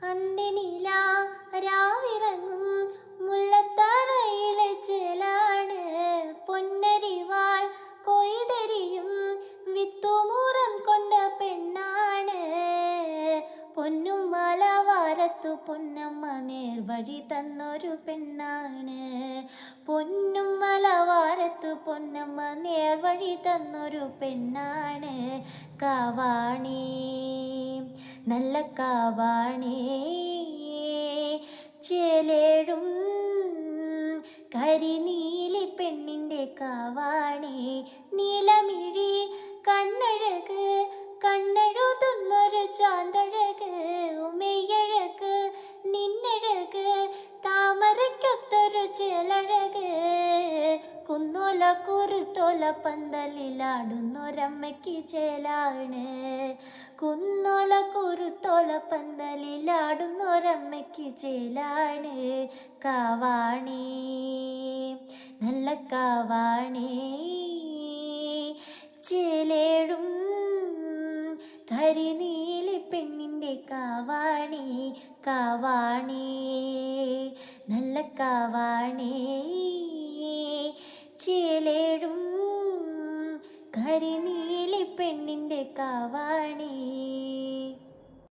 അന്തിനില രാവിറങ്ങും മുല്ലത്തറയിലെ ചേലാണ് പൊന്നരിവാൾ കൊയ്തെരിയും വിത്തുമൂറം കൊണ്ട പെണ്ണാണ്. പൊന്നും മലവാരത്തു പൊന്നമ്മ നേർവഴി തന്നൊരു പെണ്ണാണ്. പൊന്നും മലവാരത്തു പൊന്നമ്മ നേർവഴി തന്നൊരു പെണ്ണാണ്. കാവാണി നല്ല കാവാണി ചേലേഴും കരിനീലി പെണ്ണിൻ്റെ കാവാണി. നീലമിഴി കണ്ണഴക് കണ്ണെഴുതുന്നൊരു ചാന്തഴക് ഉമയഴക് നിന്നഴക് താമരയ്ക്കൊത്തൊരു ചേലഴക്. കുന്നോല കുരുത്തോല പന്തലിലാടുന്നൊരമ്മയ്ക്ക് ചേലാണ്. കുന്നോല കുരുത്തോല പന്തലിലാടുന്നൊരമ്മയ്ക്ക് ചേലാണ്. കാവാണി നല്ല കാവാണി ചേലേഴും കരിനീലി പെണ്ണിൻ്റെ കാവാണി. കാവാണി നല്ല കാവാണി ചേലേഴും കരിനീലി പെണ്ണിൻ്റെ കാവാണി.